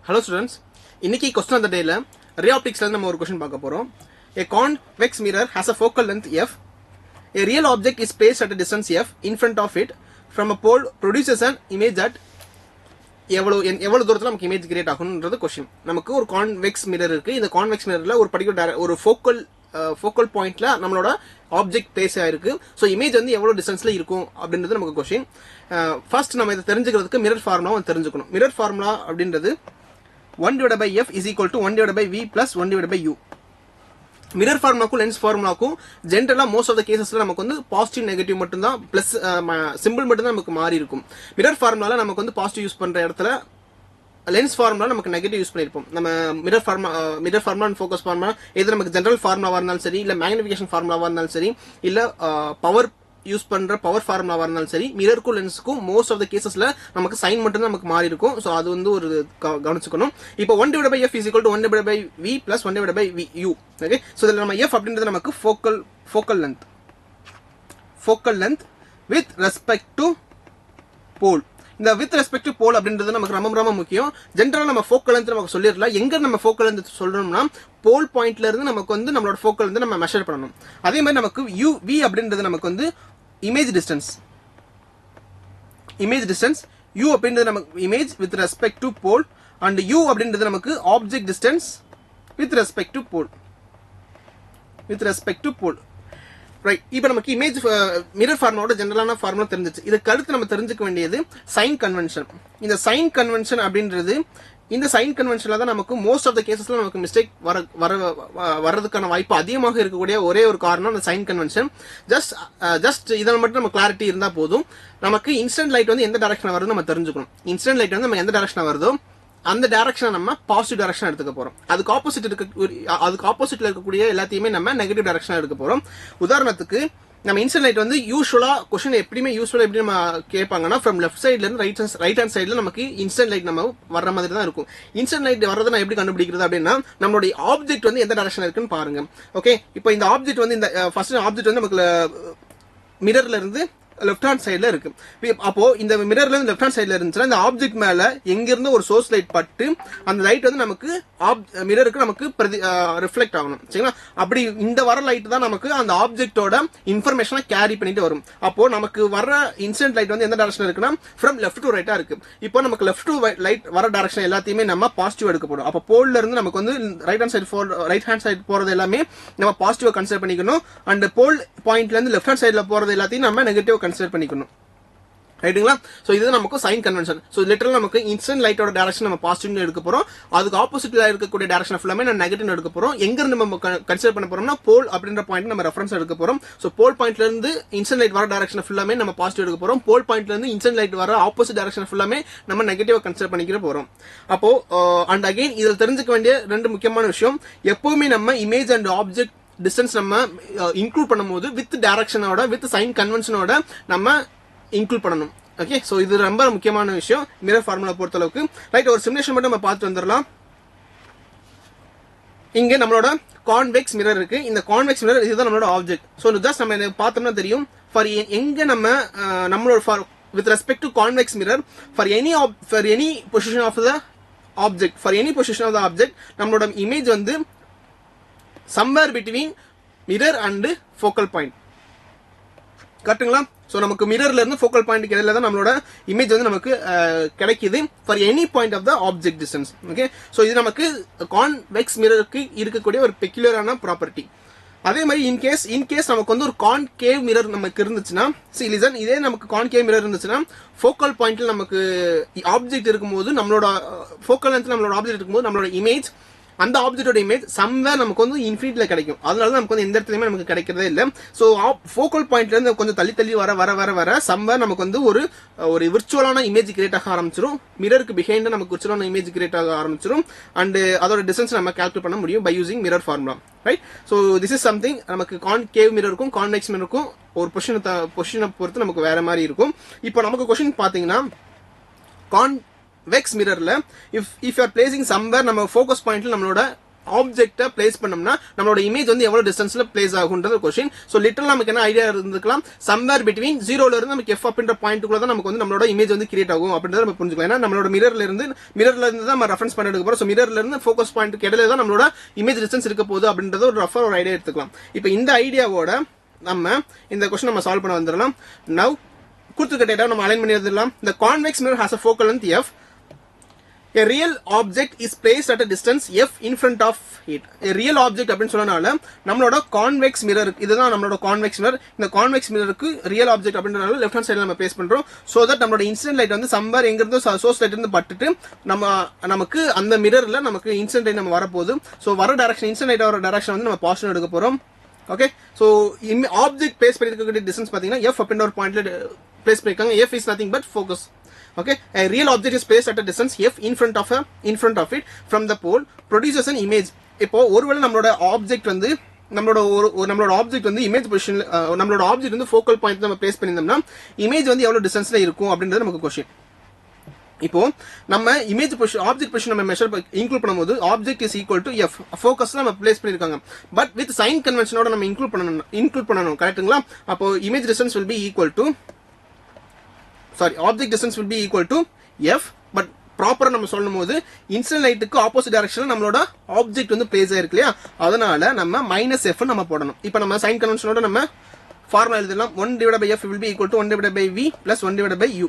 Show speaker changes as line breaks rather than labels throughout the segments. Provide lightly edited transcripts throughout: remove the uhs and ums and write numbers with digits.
Hello students, இன்னைக்கு question of the day ray optics ல நம்ம ஒரு question பார்க்க போறோம். A convex mirror has a focal length f. A real object is placed at a distance f in front of it from a pole produces an image at எவ்வளவு தூரத்துல நமக்கு image create ஆகும்ன்றது question. நமக்கு ஒரு convex mirror இருக்கு. இந்த convex மிரர்ல ஒரு particular ஒரு focal பாயிண்ட்ல நம்மளோட ஆப்ஜெக்ட் பிளேஸ் ஆயிருக்கு. சோ இமேஜ் வந்து எவ்வளவு டிஸ்டன்ஸ்ல இருக்கும் அப்படின்றது நமக்கு क्वेश्चन. ஃபர்ஸ்ட் நம்ம இத தெரிஞ்சுக்கிறதுக்கு மிரர் ஃபார்முலா தெரிஞ்சுக்கணும். மிரர் ஃபார்முலா அப்படின்றது 1/f is equal to 1/v plus 1/u. Mirror ஃபார்முலாக்கும் லென்ஸ் ஃபார்முலாக்கும் ஜென்ரலா மோஸ்ட் ஆஃப் த கேசஸ்ல நமக்கு வந்து பாசிட்டிவ் நெகட்டிவ் மட்டும் தான் பிளஸ் சிம்பிள் மட்டும் தான் நமக்கு மாறி இருக்கும். மிரர் ஃபார்முலால நமக்கு வந்து பாசிட்டிவ் யூஸ் பண்ற இடத்துல லென்ஸ் ஃபார்முலா நமக்கு நெகட்டிவ் யூஸ் பண்ணிருப்போம். நம்ம mirror formula and focus formula இது நமக்கு ஜெனரல் ஃபார்முலாவா இருந்தாலும் சரி, இல்ல மேக்னிஃபிகேஷன் ஃபார்முலாவா இருந்தாலும் சரி, இல்ல பவர் யூஸ் பண்ற பவர் ஃபார்முலாவா இருந்தாலும் சரி, மிரருக்கும் லென்ஸ்க்கும் மோஸ்ட் ஆஃப் த கேசஸ்ல நமக்கு சைன் மட்டும் தான் நமக்கு மாறி இருக்கும். சோ அது வந்து ஒரு கவனிச்சுக்கணும். இப்போ 1/f is equal to 1/v plus 1/vu. Okay, so இதுல நம்ம f அப்படின்றது நமக்கு focal length with respect to pole. இந்த வித் ரெஸ்பெக்ட் டு போல் அப்படின்றது நமக்கு ரொம்ப முக்கியம். ஜென்ரலா நம்ம ஃபோக்கல் லென்த் நமக்கு சொல்லிடலாம். எங்க நம்ம ஃபோக்கல் லென்த் சொல்றோம்னா போல் பாயிண்ட்ல இருந்து நமக்கு வந்து நம்மளோட ஃபோக்கல் லென்த் நம்ம மெஷர் பண்ணணும். அதே மாதிரி நமக்கு v அப்படின்றது நமக்கு வந்து இமேஜ் டிஸ்டன்ஸ், u அப்படின்றது நமக்கு image with respect to pole, and u அப்படின்றது நமக்கு object distance with respect to pole. Right, இப்போ நமக்கு இமேஜ் மிரர் ஃபார்முலாவோட ஜெனரலான ஃபார்முலா தெரிஞ்சிச்சு. இதுக்கு அடுத்து நம்ம தெரிஞ்சுக்க வேண்டியது சைன் கன்வென்ஷன். இந்த சைன் கன்வென்ஷன் அப்படின்றது இந்த சைன் கன்வென்ஷன்ல தான் நமக்கு மோஸ்ட் ஆஃப் த கேசஸ்ல நமக்கு மிஸ்டேக் வர்றதுக்கான வாய்ப்பு அதிகமாக இருக்கக்கூடிய ஒரே ஒரு காரணம் அந்த சைன் கன்வென்ஷன். ஜஸ்ட் இதில் மட்டும் நம்ம கிளாரிட்டி இருந்தா போதும். நமக்கு இன்ஸ்டன்ட் லைட் வந்து எந்த டைரக்ஷன் வருது நம்ம தெரிஞ்சுக்கணும். இன்ஸ்டன்ட் லைட் வந்து நம்ம எந்த டைரக்ஷன் வருதோ அந்த டைரக்ஷனை நம்ம பாசிட்டிவ் டைரக்ஷன் எடுத்துக்க போறோம். அதுக்கு ஆப்போசிட்ல இருக்கக்கூடிய எல்லாத்தையுமே நம்ம நெகட்டிவ் டைரக்ஷன் எடுக்க போறோம். உதாரணத்துக்கு நம்ம இன்ஸ்டன்ட் லைட் வந்து யூஸ்வலா கொஸ்டின் எப்படி நம்ம கேட்பாங்கன்னா ஃப்ரம் லெஃப்ட் சைட்ல இருந்து ரைட் ஹேண்ட் சைட்ல நமக்கு இன்ஸ்டன்ட் லைட் நம்ம வர்ற மாதிரி தான் இருக்கும். இன்ஸ்டன்ட் லைட் வர்றதை நான் எப்படி கண்டுபிடிக்கிறது அப்படின்னா நம்மளுடைய ஆப்ஜெக்ட் வந்து எந்த டைரக்ஷன் இருக்குன்னு பாருங்க. ஓகே, இப்போ இந்த ஆப்ஜெக்ட் வந்து இந்த ஃபர்ஸ்ட் ஆப்ஜெக்ட் வந்து நமக்கு மிரர்ல இருந்து லெஃப்ட் ஹேண்ட் சைட்ல இருக்கு. அப்போ இந்த மிரர்ல இருந்து லெஃப்ட் ஹேண்ட் சைட்ல இருந்துச்சுன்னா இந்த ஆப்ஜெக்ட் மேல எங்க இருந்து ஒரு சோர்ஸ் லைட் பட்டு அந்த லைட் வந்து நமக்கு மிரருக்கு நமக்கு ரிஃப்ளெக்ட் ஆகணும். சரிங்களா? அப்படி இந்த வர லைட் தான் நமக்கு அந்த ஆப்ஜெக்டோட இன்ஃபர்மேஷனை கேரி பண்ணிட்டு வரும். அப்போ நமக்கு வர இன்சிடென்ட் லைட் வந்து எந்த டைரக்ஷன் இருக்குன்னா ஃப்ரம் லெஃப்ட் டு ரைட்டா இருக்கு. இப்போ நமக்கு லெஃப்ட் டு லைட் வர டைரக்ஷன் எல்லாத்தையுமே நம்ம பாசிட்டிவ் எடுக்க போறோம். அப்போ போல்ல இருந்து நமக்கு வந்து ரைட் ஹேண்ட் சைடு போறது எல்லாமே நம்ம பாசிட்டிவா கன்சிடர் பண்ணிக்கணும். அண்ட் போல் பாயிண்ட்ல இருந்து லெஃப்ட் ஹேண்ட் சைடுல போறது எல்லாத்தையும் நம்ம நெகட்டிவ் கன்சிடர் பண்ணிக்கணும். ரைட்டுங்களா? சோ இது நமக்கு சைன் கன்வென்ஷன். சோ லிட்டரலா நமக்கு இன்ஸ்டன்ட் லைட்டோட டைரக்ஷன் நம்ம பாசிட்டிவ் எடுக்க போறோம். அதுக்கு ஆப்போசிட்ல இருக்கக்கூடிய டைரக்ஷன் ஃபுல்லாமே நம்ம நெகட்டிவ் எடுக்க போறோம். எங்க இருந்து நம்ம கன்சிடர் பண்ண போறோம்னா போல் அப்படின்ற பாயிண்ட் நம்ம ரெஃபரன்ஸ் எடுக்க போறோம். சோ போல் பாயிண்ட்ல இருந்து இன்ஸ்டன்ட் லைட் வர டைரக்ஷன் ஃபுல்லாமே நம்ம பாசிட்டிவ் எடுக்க போறோம். போல் பாயிண்ட்ல இருந்து இன்ஸ்டன்ட் லைட் வர ஆப்போசிட் டைரக்ஷன் ஃபுல்லாமே நம்ம நெகட்டிவா கன்சிடர் பண்ணிக்கிற போறோம். அப்போ அண்ட் அகைன் இதில் தெரிஞ்சுக்க வேண்டிய ரெண்டு முக்கியமான விஷயம், எப்பவுமே நம்ம இமேஜ் அண்ட் ஆப்ஜெக்ட் டிஸ்டன்ஸ் நம்ம இன்க்ளூட் பண்ணும்போது வித் டைரக்ஷனோட வித் சைன் கன்வென்ஷனோட நம்ம இன்க்ளூட் பண்ணணும். ஓகே, சோ இது ரொம்ப முக்கியமான விஷயம் மிரர் ஃபார்முலா பொறுத்த அளவுக்கு. ரைட், ஒரு சிமுலேஷன் மட்டும் நம்ம பார்த்து வந்துடலாம். இங்க நம்மளோட கான்வெக்ஸ் மிரர் இருக்கு. இந்த கான்வெக்ஸ் மிரர் இதுதான் நம்மளோட ஆப்ஜெக்ட். சோ ஜஸ்ட் நம்ம பார்த்தோம்னா தெரியும் ஃபார் எங்க நம்மளோட with respect to convex mirror for any position of the object நம்மளோட இமேஜ் வந்து somewhere between mirror and focal point. கரெக்ட்டுங்களா? சோ நமக்கு மிரர்ல இருந்து ஃபோக்கல் பாயிண்ட் இடையில தான் நம்மளோட இமேஜ் வந்து நமக்கு கிடைக்குது for any point of the object distance. Okay, so இது நமக்கு கான்வெக்ஸ் மிரருக்கு இருக்கக்கூடிய ஒரு பெக்யூலரான ப்ராப்பர்ட்டி. அதே மாதிரி இன்கேஸ் நமக்கு வந்து ஒரு கான்கேவ் மிரர் நமக்கு இருந்துச்சுன்னா, இதே நமக்கு கான்கேவ் மிரர் இருந்துச்சுன்னா ஃபோக்கல் பாயிண்ட்ல நமக்கு ஆப்ஜெக்ட் இருக்கும்போது நம்மளோட ஃபோக்கல் லென்த் நம்மளோட ஆப்ஜெக்ட் இருக்கும்போது நம்மளோட இமேஜ் அந்த ஆப்ஜெக்டோட இமேஜ் சம்வேர் நமக்கு வந்து இன்ஃபினிட்ல கிடைக்கும். அதனால நமக்கு வந்து எந்த இடத்துலயுமே நமக்கு கிடைக்கிறதே இல்லை. சோ ஃபோக்கல் பாயிண்ட்ல இருந்து கொஞ்சம் தள்ளி வர சம்வேர் நமக்கு வந்து ஒரு விர்ச்சுவலான இமேஜ் கிரியேட் ஆக ஆரம்பிச்சிடும். மிரருக்கு பிஹைண்ட் நமக்கு விர்ச்சுவலான இமேஜ் கிரியேட் ஆக ஆரம்பிச்சிடும். அண்ட் அதோட டிஸ்டன்ஸ் நம்ம கால்குலேட் பண்ண முடியும் by using mirror formula. Right, so this is something நமக்கு கான்கேவ் மிரருக்கும் கான்வெக்ஸ் மிரருக்கும் ஒரு பொசிஷனை பொறுத்து நமக்கு வேற மாதிரி இருக்கும். இப்போ நமக்கு கொஸ்டின் பாத்தீங்கன்னா கான்வெக்ஸ் மிரர்ல if you are placing somewhere நம்ம ஃபோக்கஸ் பாயிண்ட்ல நம்மளோட ஆப்ஜெக்ட்டை பிளேஸ் பண்ணோம்னா நம்மளோட இமேஜ் வந்து எவ்வளவு டிஸ்டன்ஸ்ல பிளேஸ் ஆகும்ன்றது கொஸ்டின். சோ லிட்டரலா நமக்கு என்ன ஐடியா இருந்துக்கலாம், சம்வேர் பிட்வீன் 0ல இருந்து நமக்கு f அப்படின்ற பாயிண்ட்டுக்குள்ள தான் நமக்கு வந்து நம்மளோட இமேஜ் வந்து கிரியேட் ஆகும் அப்படின்றத நம்ம புரிஞ்சுக்கலாம். ஏன்னா நம்மளோட மிரர்ல இருந்து தான் நம்ம ரெஃபரன்ஸ் பண்ணி எடுக்க போறோம். சோ மிரர்ல இருந்து ஃபோக்கஸ் பாயிண்ட்க்கு இடையில தான் நம்மளோட இமேஜ் டிஸ்டன்ஸ் இருக்க போகுது அப்படின்றத ஒரு ரஃபா ஒரு ஐடியா எடுத்துக்கலாம். இப்போ இந்த ஐடியாவோட நம்ம இந்த கொஸ்டின் நம்ம சால்வ் பண்ண வந்துடலாம். நவ் கொடுத்துருக்க டேட்டா நம்ம அலைன் பண்ணி வந்துடலாம். The convex mirror has a focal length f. A real object is placed at a distance f in front of it. A real object அப்படின்னு சொன்னனால நம்மளோட கான்வெக்ஸ் மிரர் இதுதான் நம்மளோட கான்வெக்ஸ் மிரர். இந்த கான்வெக்ஸ் மிரருக்கு ரியல் ஆப்ஜெக்ட் அப்படின்றனால left hand சைடுல நம்ம place பண்றோம். சோ தட் நம்மளோட இன்சிடென்ட் லைட் வந்து சம்வேர் எங்க இருந்து சோர்ஸ் லைட் இருந்து பட்டுட்டு நமக்கு அந்த மிரர்ல நமக்கு இன்சிடென்ட் லைட் நம்ம வரப்போகுது. சோ வர டைரக்ஷன் இன்சிடென்ட் லைட் வர டைரக்ஷன் வந்து நம்ம பாசிட்டிவ் எடுக்க போறோம். ஓகே, சோ ஆப்ஜெக்ட் பிளேஸ் பண்ணிருக்கக்கூடிய டிஸ்டன்ஸ் பாத்தீங்கன்னா f அப்படின்ற ஒரு பாயிண்ட்ல பிளேஸ் பண்ணிருக்காங்க. f is nothing but focus. Okay, a real object is placed at a distance f in front of it from the pole produces an image. இப்போ ஒருவேளை நம்மளோட object வந்து நம்மளோட ஆப்ஜெக்ட் வந்து இமேஜ் பொசிஷன் நம்மளோட ஆப்ஜெக்ட் வந்து focal point நம்ம place பண்ணியிருந்தோம்னா image வந்து எவ்வளவு டிஸ்டன்ஸ்ல இருக்கும் அப்படின்றது நமக்கு கொஸ்டின். இப்போ நம்ம இமேஜ் பொசிஷன் ஆப்ஜெக்ட் பொசிஷன் நம்ம மெஷர் இன்க்ளூட் பண்ணும்போது object is equal to f ஃபோக்கஸ்ல நம்ம பிளேஸ் பண்ணிருக்காங்க. பட் வித் சைன் கன்வென்ஷனோட நம்ம இன்க்ளூட் பண்ணணும் கரெக்ட்டுங்களா? அப்போ image distance will be equal to object distance will be equal to f. But ப்ராப்பரா நம்ம சொல்லும் போது இன்சிடென்ட் லைட்டுக்கு ஆப்போசிட் டைரக்ஷன்ல நம்மளோட ஆப்ஜெக்ட் வந்து பிளேஸ் ஆயிருக்கு இல்லையா, அதனால நம்ம -f நம்ம போடணும். இப்போ நம்ம சைன் கன்வென்ஷனோட நம்ம ஃபார்முலா எழுதலாம். 1/f will be equal to 1/v plus 1/u.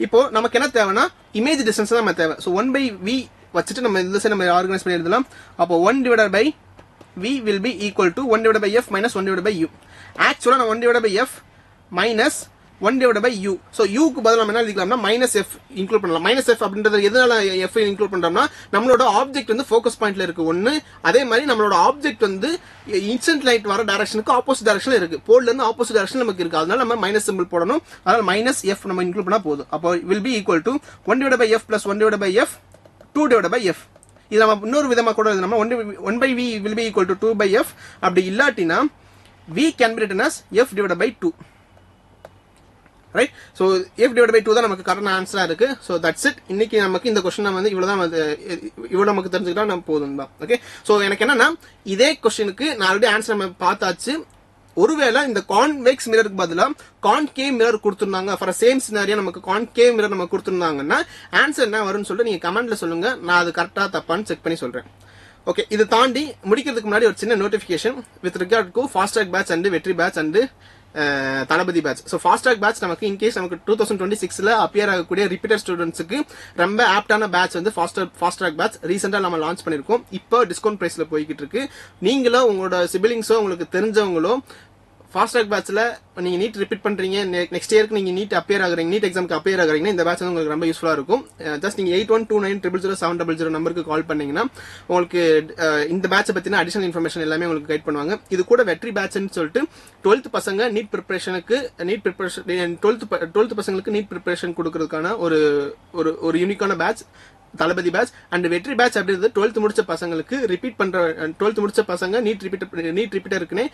இப்போ நமக்கு என்ன தேவைன்னா இமேஜ் டிஸ்டன்ஸ் தான் நம்ம தேவை. ஸோ 1/v வச்சுட்டு நம்ம இந்த சைடு நம்ம ஆர்கனைஸ் பண்ணி எழுதலாம். அப்போ 1/v will be equal to 1/f minus 1/u. ஆக்சுவலா நான் 1/f minus 1/u. ஸோ யூக்கு பதில் நம்ம என்ன எழுதிக்கலாம்னா -f இன்க்ளூட் பண்ணலாம். -f அப்படின்றது எதனால f இன்க்ளூட் பண்றோம்னா நம்மளோட ஆப்ஜெக்ட் வந்து ஃபோக்கஸ் பாயிண்ட்ல இருக்கு ஒன்னு, அதே மாதிரி நம்மளோட ஆப்ஜெக்ட் வந்து இன்சிடென்ட் லைட் வர டைரக்ஷனுக்கு ஆப்போசிட் டைரக்ஷன்ல இருக்கு, போல்ல இருந்து ஆப்போசிட் டைரக்ஷன் நமக்கு இருக்கு, அதனால நம்ம மைனஸ் சிம்பிள் போடணும். அதனால -f நம்ம இன்க்ளூட் பண்ணா போதும். அப்போ will be equal to 1/f plus 1/f 2/f. இது நம்ம இன்னொரு விதமா கூட எழுதணும். 1/v will be equal to 2/f. அப்படி இல்லாட்டினா v can be written as f divided by 2. Right, so f divided by 2 தான் நமக்கு கரெக்டான ஆன்சரா இருக்கு. So that's it. இன்னைக்கு நமக்கு இந்த கொஸ்டின் வந்து இவ்வளவு நமக்கு தெரிஞ்சுக்கிட்டா நம்ம போதும் தான். ஓகே, ஸோ எனக்கு என்னன்னா இதே கொஸ்டினுக்கு நான் ஆல்ரெடி ஆன்சர் நம்ம பார்த்தாச்சு. ஒருவேளை இந்த கான்வெக்ஸ் மிரருக்கு பதிலாக கான்கேவ் மிரர் கொடுத்துருந்தாங்க ஃபார் சேம் சினாரியோ நமக்கு கான்கேவ் மிரர் நம்ம கொடுத்துருந்தாங்கன்னா ஆன்சர் என்ன வரும்னு சொல்லிட்டு நீங்க கமெண்ட்ல சொல்லுங்க. நான் அது கரெக்டா தப்பான்னு செக் பண்ணி சொல்றேன். ஓகே, இது தாண்டி முடிக்கிறதுக்கு முன்னாடி ஒரு சின்ன notification with regard to fast track batch and Vetri batch and Thalapathy batch. So fast track batch நமக்கு இன்கேஸ் நமக்கு 2026ல அப்பியர் ஆகக்கூடிய ரிப்பீட்டர் ஸ்டூடெண்ட்ஸுக்கு ரொம்ப ஆப்டான பேட்ச் வந்து ஃபாஸ்ட் ட்ராக் பேட்ச் ரீசெண்டா நம்ம லான்ச் பண்ணிருக்கோம். இப்போ டிஸ்கவுண்ட் பிரைஸ்ல போய்கிட்டு இருக்கு. நீங்களோ உங்களோட சிபிலிங்ஸோ உங்களுக்கு தெரிஞ்சவங்களோ ஃபாஸ்ட் ட்ராக் பேட்ச்ல நீங்க நீட் ரிப்பீட் பண்றீங்க, நெக்ஸ்ட் இயருக்கு நீங்க நீட் அப்பியர் ஆகுறீங்க, நீட் எக்ஸாமுக்கு அப்பியர் ஆகுறீங்கன்னா இந்த பேட்ச் வந்து உங்களுக்கு ரொம்ப யூஸ்ஃபுல்லா இருக்கும். ஜஸ்ட் நீங்க 8129000700 நம்பருக்கு கால் பண்ணீங்கன்னா உங்களுக்கு இந்த பேட்சை பத்தின அடிஷனல் இன்ஃபர்மேஷன் எல்லாமே உங்களுக்கு கைட் பண்ணுவாங்க. இது கூட வெற்றி பேட்ச்னு சொல்லிட்டு 12th பசங்க நீட் ப்ரிப்பரேஷனுக்கு 12th பசங்களுக்கு நீட் ப்ரிப்பரேஷன் கொடுக்கறதுக்கான ஒரு யூனிக்கான batch Thalapathy batch. And Vetri batch அப்படின்றது 12th முடிச்ச பசங்களுக்கு ரிப்பீட் பண்ற 12th முடிச்ச பசங்க நீட் ரிப்பீட்டருக்குனே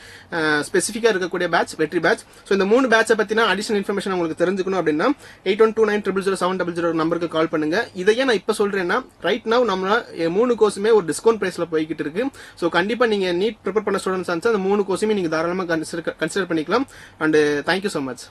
ஸ்பெசிஃபிக்கா இருக்கக்கூடிய பேட்ச் வெற்றி பேட்ச். ஸோ இந்த 3 பேட்சை பத்தின அடிஷனல் இன்ஃபர்மேஷன் உங்களுக்கு தெரிஞ்சுக்கணும் அப்படின்னா 8129000700 நம்பருக்கு கால் பண்ணுங்க. இதையே நான் இப்ப சொல்றேன்னா ரைட் நவ் நம்ம 3 கோர்ஸுமே ஒரு டிஸ்கவுண்ட் பிரைஸ்ல போய்கிட்டு இருக்கு. ஸோ கண்டிப்பா நீங்க நீட் ப்ரிப்பேர் பண்ண ஸ்டூடெண்ட்ஸ் அந்த 3 கோர்ஸுமே நீங்க தாராளமா கன்சிடர் பண்ணிக்கலாம். And thank you so much.